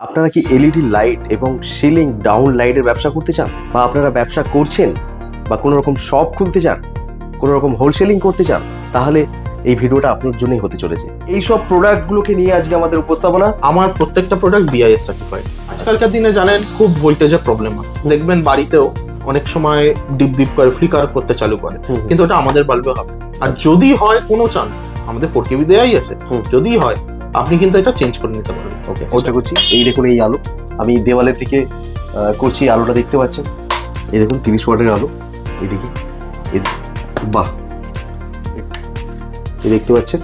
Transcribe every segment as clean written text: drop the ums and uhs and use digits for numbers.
আপনারা কি LED light এবং সিলিং ডাউন লাইটের ব্যবসা করতে চান, বা আপনারা ব্যবসা করছেন, বা কোনো রকম শপ খুলতে চান, কোনো রকম হোলসেলিং করতে চান, তাহলে এই ভিডিওটা আপনার জন্যই হতে চলেছে। এই সব প্রোডাক্টগুলোকে নিয়ে আজকে আমাদের উপস্থাপনা। আমার প্রত্যেকটা প্রোডাক্ট বিআইএস সার্টিফাইড। আজকালকার দিনে জানেন খুব ভোল্টেজের প্রবলেম হয়, দেখবেন বাড়িতেও অনেক সময় ডিপ ডিপ করে ফ্লিকার করতে চালু করে, কিন্তু ওটা আমাদের বাল্বে হবে। আর যদি হয় কোনো চান্স, আমাদের 4KB দেয়াই আছে, যদি হয় আপনি কিন্তু এটা চেঞ্জ করে নিতে পারবেন। ওকে, চেষ্টা করছি। এই দেখুন এই আলো, আমি দেওয়ালের থেকে করছি, আলোটা দেখতে পাচ্ছেন। এই দেখুন 30 ওয়াটের আলো, এইদিকে বাহ, এই দেখতে পাচ্ছেন,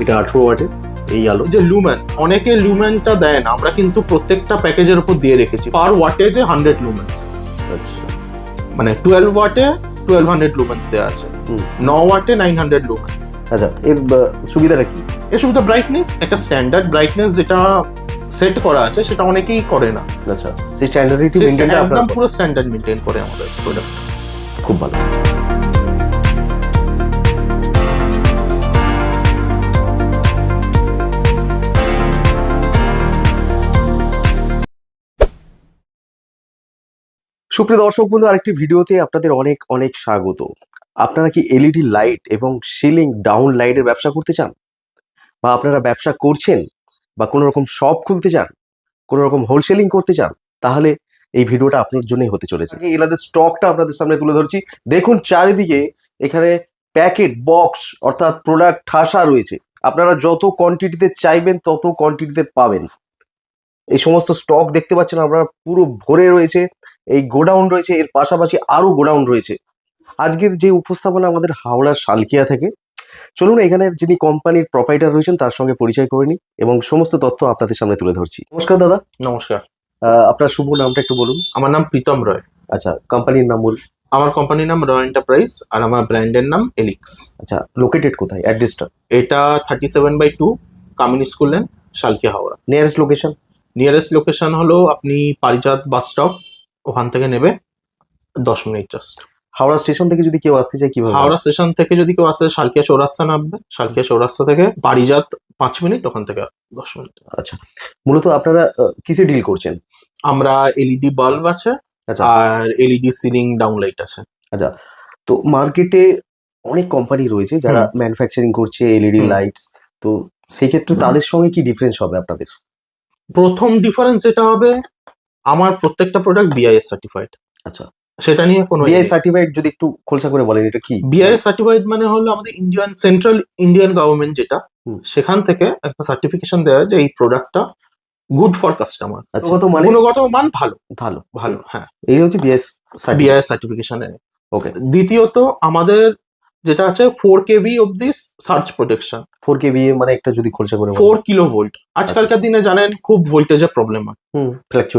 এটা 18 ওয়াটের এই আলো। যে লুমেন, অনেকে লুমেনটা দেয় না, আমরা কিন্তু প্রত্যেকটা প্যাকেজের উপর দিয়ে রেখেছি পার ওয়াটেজে 100 লুমেন্স। আচ্ছা, মানে 12 ওয়াটে 1200 লুমেন্স দেওয়া আছে, 9 ওয়াটে 900 লুমেন্স। আচ্ছা, এর সুবিধাটা কি? এর সুবিধা ব্রাইটনেস, একটা স্ট্যান্ডার্ড ব্রাইটনেস যেটা সেট করা আছে সেটা অনেকেই করে না। আচ্ছা, সেই স্ট্যান্ডার্ডিটি মেইনটেইন একদম পুরো স্ট্যান্ডার্ড মেইনটেইন করে আমাদের প্রোডাক্ট। খুব ভালো। সুপ্রিয় দর্শক বন্ধু, আরেকটি ভিডিওতে আপনাদের অনেক অনেক স্বাগত। আপনারা কি এলইডি লাইট এবং সিলিং ডাউন লাইটের ব্যবসা করতে চান, বা আপনারা ব্যবসা করছেন, বা কোনো রকম শপ খুলতে চান, কোনো রকম হোলসেলিং করতে চান, তাহলে এই ভিডিওটা আপনার জন্যই হতে চলেছে। এনাদের স্টকটা আপনাদের সামনে তুলে ধরছি। দেখুন চারিদিকে এখানে প্যাকেট বক্স অর্থাৎ প্রোডাক্ট ঠাসা রয়েছে। আপনারা যত কোয়ান্টিটিতে চাইবেন তত কোয়ান্টিটিতে পাবেন। এই সমস্ত স্টক দেখতে পাচ্ছেন আপনারা, পুরো ভরে রয়েছে। এই গোডাউন রয়েছে, এর পাশাপাশি আরো গোডাউন রয়েছে। আজকের যে উপস্থাপনা আমাদের হাওড়ার সালকিয়া থেকে। চলুন এখানে যিনি কোম্পানির প্রোপাইটার রয়েছেন তার সঙ্গে পরিচয় করে নিই এবং সমস্ত তথ্য আপনাদের সামনে তুলে ধরছি। নমস্কার দাদা। নমস্কার। আপনার শুভ নামটা একটু বলুন। আমার নাম প্রীতম রয়। আচ্ছা, কোম্পানির নাম বলুন। আমার কোম্পানির নাম রয় এন্টারপ্রাইজ আর আমার ব্র্যান্ডের নাম এলিক্স। আচ্ছা, লোকেটেড কোথায়, অ্যাড্রেসটা? এটা 37/2 Kamini school lane, Salkia, Howrah. Nearest location? Nearest location হলো আপনি পারিজাত বাস স্টপ, ওখান থেকে নেবে 10 মিনিট জাস্ট। হাওড়া স্টেশন থেকে যদি কেউ আসতে চায় কিভাবে? হাওড়া স্টেশন থেকে যদি কেউ আসে সালকিয়া চৌরাস্তা নামবে, সালকিয়া চৌরাস্তা থেকে পারিজাত 5 মিনিট, ওখান থেকে 10 মিনিট। আচ্ছা, মূলত আপনারা কিসে ডিল করছেন? আমরা এলইডি বাল্ব আছে, আচ্ছা, আর এলইডি সিলিং ডাউন লাইট আছে। আচ্ছা, তো মার্কেটে অনেক কোম্পানি রয়েছে যারা ম্যানুফ্যাকচারিং করছে এলইডি লাইটস, তো সেই ক্ষেত্রে তাদের সঙ্গে কি ডিফারেন্স হবে আপনাদের? প্রথম ডিফারেন্স এটা হবে, আমার প্রত্যেকটা প্রোডাক্ট বিআইএস সার্টিফাইড। আচ্ছা, সেটা নিয়ে কোনো বিআই সার্টিফাইড যদি একটু খোলসা করে বলেন এটা কি? বিআইএস সার্টিফাইড মানে হলো আমাদের ইন্ডিয়ান সেন্ট্রাল ইন্ডিয়ান গভর্নমেন্ট যেটা, সেখান থেকে একটা সার্টিফিকেশন দেওয়া হয় যে এই প্রোডাক্টটা গুড ফর কাস্টমার, গুণগত মান ভালো ভালো ভালো। হ্যাঁ, এই হচ্ছে বিআইএস সার্টিফিকেশন। ওকে। দ্বিতীয়ত আমাদের যেটা আছে 4KB অবধি সার্চ প্রোটেকশন। 4KB মানে একটা যদি খোলসা করে 4 কিলোভোল্ট। আজকালকার দিনে জানেন খুব ভোল্টেজের প্রবলেম হয়,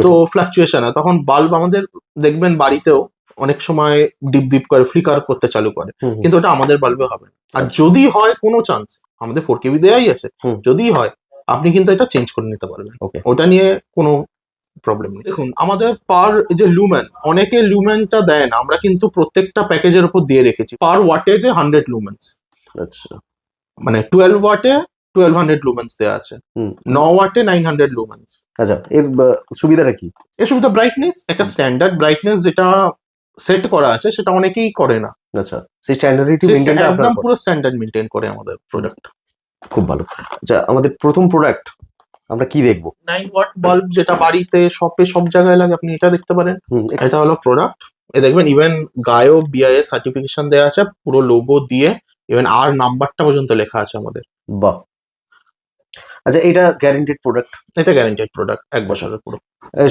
তো ফ্লাকচুয়েশন হয়, তখন বাল্ব আমাদের দেখবেন বাড়িতেও অনেক সময় ডিপ ডিপ করে ফ্লিকার করতে চালু করে, কিন্তু ওটা আমাদের বাল্বে হবে। আর যদি হয় কোনো চান্স, আমাদের 4KB দেয়াই আছে, যদি হয় আপনি কিন্তু এটা চেঞ্জ করে নিতে পারবেন। ওটা নিয়ে কোনো প্রবলেম নেই। দেখুন আমাদের পার যে লুমেন, অনেকে লুমেনটা দেয় না, আমরা কিন্তু প্রত্যেকটা প্যাকেজের উপর দিয়ে রেখেছি পার ওয়াটেজে 100 লুমেন্স। আচ্ছা, মানে 12 ওয়াটে 1200 লুমেন্স দেওয়া আছে, 9 ওয়াটে 900 লুমেন্স। আচ্ছা, এর সুবিধাটা কি? এর সুবিধা ব্রাইটনেস, একটা স্ট্যান্ডার্ড ব্রাইটনেস যেটা সেট করা আছে সেটা অনেকেই করে না। আচ্ছা, সেই স্ট্যান্ডার্ডিটি মেইনটেইন একদম পুরো স্ট্যান্ডার্ড মেইনটেইন করে আমাদের প্রোডাক্ট। খুব ভালো। আচ্ছা, আমাদের প্রথম প্রোডাক্ট আমরা কি দেখবো? 9 ওয়াট বাল্ব, যেটা বাড়িতে শপে সব জায়গায় লাগে, আপনি এটা দেখতে পারেন। এটা হলো প্রোডাক্ট। এ দেখবেন ইভেন গায়েও বিআইএস সার্টিফিকেশন দেওয়া আছে, পুরো লোগো দিয়ে, ইভেন আর নাম্বারটা পর্যন্ত লেখা আছে আমাদের। বাহ। আচ্ছা, এটা গ্যারান্টেড প্রোডাক্ট? এটা গ্যারান্টেড প্রোডাক্ট, 1 বছরের পুরো।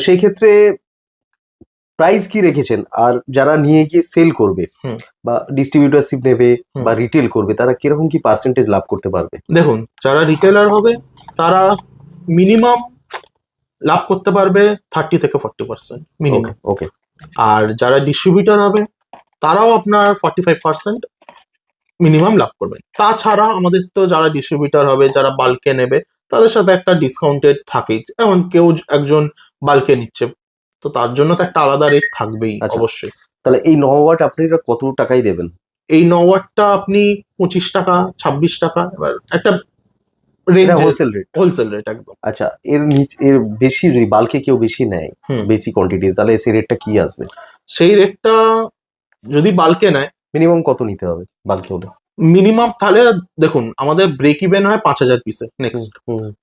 সেই ক্ষেত্রে প্রাইস কি রেখেছেন? আর যারা নিয়ে গিয়ে সেল করবে বা ডিস্ট্রিবিউটরশিপ নেবে বা রিটেল করবে, তারা কিরকম কি পার্সেন্টেজ লাভ করতে পারবে? দেখুন, যারা রিটেলার হবে তারা মিনিমাম লাভ করতে পারবে 30 থেকে 40% মিনিমাম। ওকে। আর যারা ডিস্ট্রিবিউটর হবে তারাও আপনার 45% মিনিমাম লাভ করবেন। তাছাড়া আমাদের তো যারা ডিস্ট্রিবিউটর হবে, যারা বাল্কে নেবে, তাদের সাথে একটা ডিসকাউন্টেড থাকেই। যেমন কেউ একজন বাল্কে নিচ্ছে, তো তার জন্য তো একটা আলাদা রেট থাকবেই অবশ্যই। তাহলে এই 9 ওয়াট আপনি কত টাকায় দেবেন? এই 9 ওয়াটটা আপনি 25 টাকা, 26 টাকা। এবার একটা range wholesale rate. Wholesale rate একদম। আচ্ছা, এর নিচে এর বেশি যদি বাল্কে কেউ বেশি নেয়, বেশি কোয়ান্টিটি, তাহলে সেই রেটটা কি আসবে? সেই রেটটা যদি বাল্কে নেয়, মিনিমাম কত নিতে হবে বাল্কে হলে? মিনিমাম তাহলে দেখুন আমাদের ব্রেক ইভেন হয় 5,000 পিসে নেক্সট,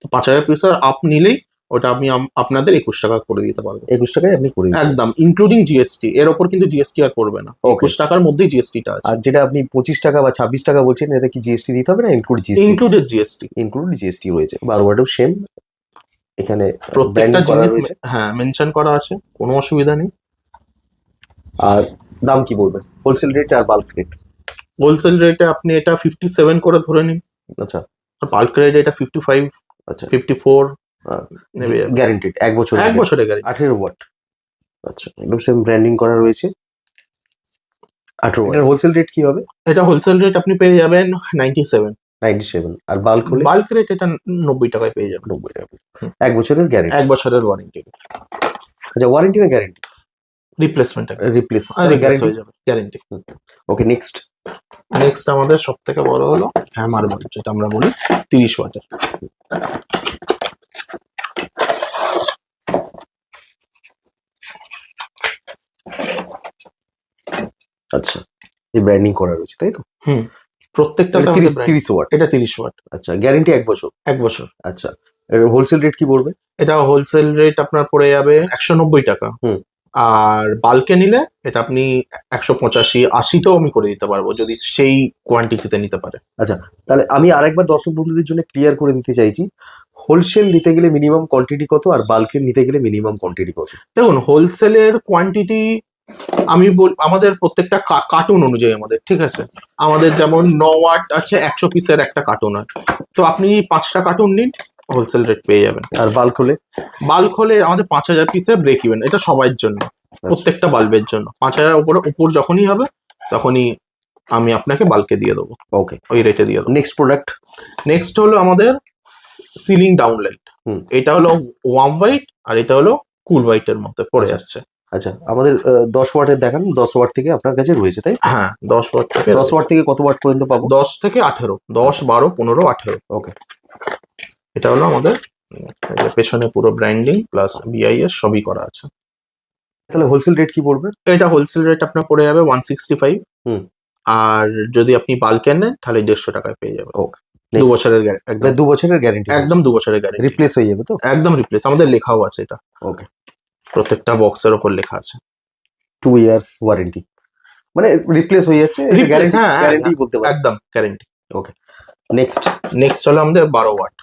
তো 5,000 পিসের আপ নিলেই ওটা আমি আপনাদের 21 টাকা করে দিতে পারবো। 21 টাকায় আপনি করে দিন একদম, ইনক্লুডিং জিএসটি। এর ওপর কিন্তু জিএসটি আর পড়বে না, 21 টাকার মধ্যেই জিএসটিটা আছে। আর যেটা আপনি 25 টাকা বা 26 টাকা বলছেন, এতে কি জিএসটি দিতে হবে না include GST? Included GST, include GST রয়েছে। 12 ওয়াটেও সেম, এখানে প্রত্যেকটা branding করা জিনিস রয়েছে। হ্যাঁ মেনশন করা আছে, কোনো অসুবিধা নেই। আর দাম কি বলবেন, হোলসেল রেট আর বাল্ক রেট? হোলসেল রেটে আপনি এটা 57 করে ধরে নিন। আচ্ছা, আর বাল্ক রেটে এটা 55, আচ্ছা 54 নেবে। গ্যারান্টেড 1 বছর? 1 বছরের গ্যারান্টি। 18 ওয়াট, আচ্ছা একদম সেম ব্র্যান্ডিং করা রয়েছে। 18 ওয়াট। এর হোলসেল রেট কি হবে? এটা হোলসেল রেট আপনি পেয়ে যাবেন 97। 97। আর বাল্ক হলে? বাল্ক রেট এটা 90 টাকায় পেয়ে যাবেন। 90 টাকা। 1 বছরের গ্যারান্টি? 1 বছরের ওয়ারেন্টি। আচ্ছা, ওয়ারেন্টি না গ্যারান্টি? রিপ্লেসমেন্ট রিপ্লেস গ্যারান্টি হয়ে যাবে, গ্যারান্টি। ওকে, নেক্সট। নেক্সট আমাদের সব থেকে বড় হলো হ্যামার বাল্ব, যেটা আমরা বলি 30 ওয়াটের। আচ্ছা, এই ব্র্যান্ডিং করা রয়েছে তাই তো? প্রত্যেকটা 30 ওয়াট। এটা 30 ওয়াট। আচ্ছা, গ্যারান্টি 1 বছর? 1 বছর। আচ্ছা, এর হোলসেল রেট কি পড়বে? এটা হোলসেল রেট আপনার পড়ে যাবে 190 টাকা। আর বাল্কে নিলে এটা আপনি 185, 80তেও আমি করে দিতে পারবো যদি সেই কোয়ান্টিটিতে নিতে পারে। আচ্ছা, তাহলে আমি আরেকবার দর্শক বন্ধুদের জন্য ক্লিয়ার করে দিতে চাইছি, হোলসেল নিতে গেলে মিনিমাম কোয়ান্টিটি কত, আর বাল্কের নিতে গেলে মিনিমাম কোয়ান্টিটি কত? দেখুন হোলসেলের কোয়ান্টিটি আমি আমাদের প্রত্যেকটা কার্টুন অনুযায়ী আমাদের, ঠিক আছে, আমাদের যেমন 9 ওয়াট আছে, 100 পিসের একটা কার্টুন হয়, তো আপনি 5টা কার্টুন নিন, হোলসেল রেট পেয়ে যাবেন। আর বাল্ক হলে? বাল্ক হলে আমাদের 5,000 পিসের ব্রেক ইভেন, এটা সবার জন্য, প্রত্যেকটা বাল্বের জন্য 5,000 উপর যখনই হবে তখনই আমি আপনাকে বাল্কে দিয়ে দেবো। ওকে, ওই রেটে দিয়ে দেবো। Next product. নেক্সট হলো আমাদের সিলিং ডাউন লাইট। এটা হলো ওয়ার্ম হোয়াইট আর এটা হলো কুল হোয়াইটের মধ্যে পড়ে যাচ্ছে। আচ্ছা, আমাদের 10 ওয়াটের দেখান। 10 ওয়াট থেকে আপনার কাছে রয়েছে তাই? হ্যাঁ, 10 ওয়াট থেকে। 10 ওয়াট থেকে কত ওয়াট পর্যন্ত পাবো? 10 থেকে 18, 10, 12, 15, 18। ওকে, এটা হলো আমাদের পেছনে পুরো ব্র্যান্ডিং প্লাস বিআইএস সবই করা আছে। তাহলে হোলসেল রেট কি পড়বে? এটা হোলসেল রেট আপনার পড়ে যাবে 165। আর যদি আপনি বাল্কে নেন তাহলে 150 টাকায় পেয়ে যাবেন। ওকে, 2 বছরের গ্যারান্টি। 2 বছরের গ্যারান্টি? একদম 2 বছরের গ্যারান্টি। রিপ্লেস হয়ে যাবে তো? একদম রিপ্লেস, আমাদের লেখাও আছে এটা। ওকে, প্রত্যেকটা বক্সের ওপর লেখা আছে 2 ইয়ার্স ওয়ারেন্টি, মানে রিপ্লেস হয়ে যাচ্ছে, গ্যারান্টি বলতে পারেন। একদম গ্যারান্টি। ওকে, নেক্সট হলো আমাদের 12 ওয়াট।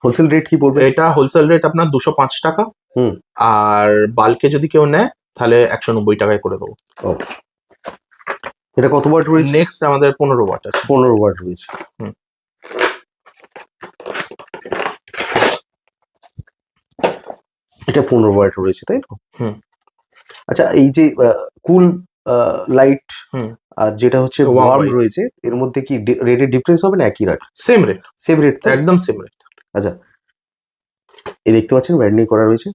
হোলসেল রেট কি পড়বে? এটা হোলসেল রেট আপনার 205 টাকা। আর বাল্কে যদি কেউ নেয় তাহলে 190 টাকায় করে দেবো। ওকে, এটা কত ওয়াট রয়েছে? নেক্সট আমাদের 15 ওয়াট আছে। 15 ওয়াট রয়েছে। এটা 15 ওয়াট রয়েছে তাই তো? আচ্ছা, এই যে কুল লাইট আর যেটা হচ্ছে ওয়ার্ম রয়েছে, এর মধ্যে কি রেটের ডিফারেন্স হবে না একই rate? Same rate. Same rate, একদম সেম রেট। আচ্ছা, এই দেখতে পাচ্ছেন ব্র্যান্ডিং করা রয়েছে।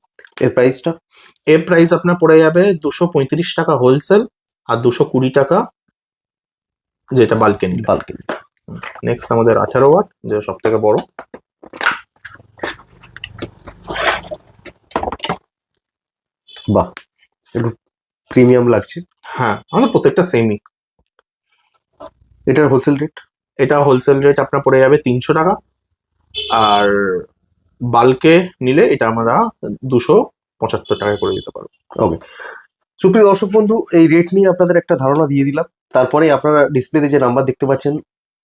এর প্রাইসটা? এর প্রাইস আপনার পড়ে যাবে 235 টাকা হোলসেল আর 220 টাকা যেটা বাল্কে নিলে। নেক্সট আমাদের 18 ওয়াট, যেটা সব থেকে বড়। বাহ, একটু প্রিমিয়াম লাগছে। হ্যাঁ, আমাদের প্রত্যেকটা সেমই। এটার হোলসেল রেট? এটা হোলসেল রেট আপনার পড়ে যাবে 300 টাকা। আর বাল্কে নিলে এটা আমরা 275 টাকায় করে দিতে পারবো। ওকে, সুপ্রিয় দর্শক বন্ধু, এই রেট নিয়ে আপনাদের একটা ধারণা দিয়ে দিলাম। তারপরে আপনারা ডিসপ্লেতে যে নাম্বার দেখতে পাচ্ছেন,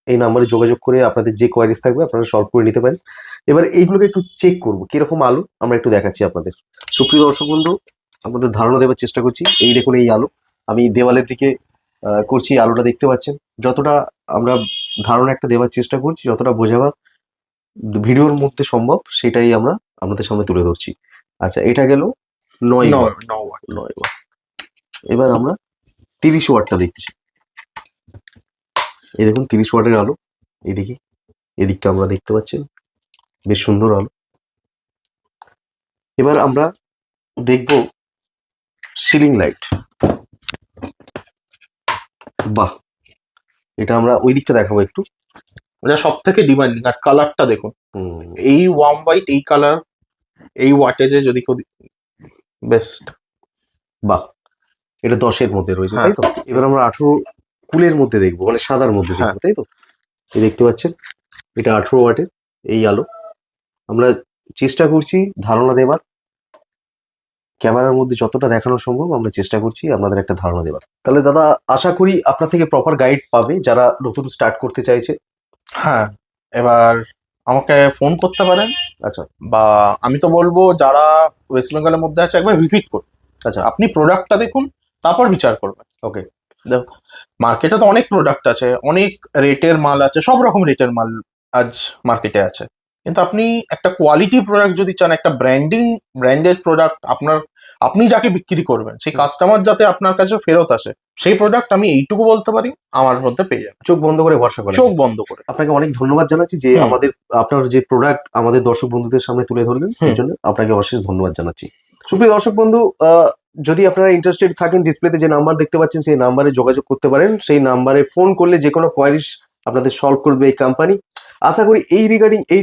এই নাম্বারে যোগাযোগ করে আপনাদের যে কোয়ারিজ থাকবে আপনারা সলভ করে নিতে পারেন। এবার এইগুলোকে একটু চেক করবো কিরকম আলো, আমরা একটু দেখাচ্ছি আপনাদের। সুপ্রিয় দর্শক বন্ধু, আপনাদের ধারণা দেওয়ার চেষ্টা করছি। এই দেখুন এই আলো, আমি দেওয়ালের দিকে করছি, আলোটা দেখতে পাচ্ছেন। যতটা আমরা ধারণা একটা দেওয়ার চেষ্টা করছি, যতটা বোঝাবার ভিডিওর মধ্যে সম্ভব, সেটাই আমরা আপনাদের সামনে তুলে ধরছি। আচ্ছা, এটা গেল 9 ওয়াট। এবার আমরা 30 ওয়াটটা দেখছি। এই দেখুন 30 ওয়াটের আলো, এদিকে এদিকটা আমরা দেখতে পাচ্ছেন, বেশ সুন্দর আলো। এবার আমরা দেখব সিলিং লাইট। বাহ, এটা আমরা ওই দিকটা দেখাবো একটু। এটা সব থেকে ডিমান্ডিং। আর কালারটা দেখুন, হুম, এই ওয়ার্ম হোয়াইট, এই কালার, এই ওয়াটেজে যদি কেউ বেস্ট। বাহ, এটা 10-এর মধ্যে রয়েছে, হ্যাঁ। তাই তো? এবার আমরা 18 কুলের মধ্যে দেখবো, মানে সাদার মধ্যে হ্যাঁ। দেখবো, তাই তো? এই দেখতে পাচ্ছেন, এটা 18 ওয়াটের এই আলো। আমরা চেষ্টা করছি ধারণা দেবার, ক্যামেরার মধ্যে যতটা দেখানো সম্ভব আমরা চেষ্টা করছি আপনাদের একটা ধারণা দেবার। তাহলে দাদা আশা করি আপনার থেকে প্রপার গাইড পাবে যারা নতুন স্টার্ট করতে চাইছে। হ্যাঁ, এবার আমাকে ফোন করতে পারেন, আচ্ছা বা আমি তো বলবো যারা ওয়েস্ট বেঙ্গলের মধ্যে আছে একবার ভিজিট করুন। আচ্ছা, আপনি প্রোডাক্টটা দেখুন, তারপর বিচার করবেন। ওকে। মার্কেটে তো অনেক প্রোডাক্ট আছে, অনেক রেটের মাল আছে, সব রকম রেটের মাল আজ মার্কেটে আছে। কিন্তু আপনি একটা কোয়ালিটি প্রোডাক্ট যদি চান, একটা ব্র্যান্ডেড প্রোডাক্ট, আপনি যাকে বিক্রি করবেন সেই কাস্টমার যাতে আপনার কাছে ফেরত আসে, সেই প্রোডাক্ট আমি এইটুকু বলতে পারি আমার মধ্যে পেয়ে যাবেন। চোখ বন্ধ করে ভরসা করেন। চোখ বন্ধ করে। আপনাকে অনেক ধন্যবাদ জানাচ্ছি যে হুম। আপনার যে প্রোডাক্ট আমাদের দর্শক বন্ধুদের সামনে তুলে ধরলেন, হুম। এর জন্য আপনাকে অশেষ ধন্যবাদ জানাচ্ছি। সুপ্রিয় দর্শক বন্ধু, যদি আপনারা ইন্টারেস্টেড থাকেন, ডিসপ্লেতে যে নাম্বার দেখতে পাচ্ছেন সেই নাম্বারে যোগাযোগ করতে পারেন। সেই নাম্বারে ফোন করলে যে কোনো কোয়ারিজ আপনাদের সলভ করবে এই কোম্পানি। আশা করি এই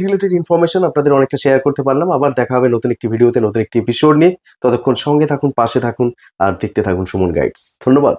রিলেটেড ইনফরমেশন আপনাদের অনেকটা শেয়ার করতে পারলাম। আবার দেখা হবে নতুন একটি ভিডিওতে, নতুন একটি এপিসোড নিয়ে। ততক্ষণ সঙ্গে থাকুন, পাশে থাকুন আর দেখতে থাকুন সুমন গাইডস। ধন্যবাদ।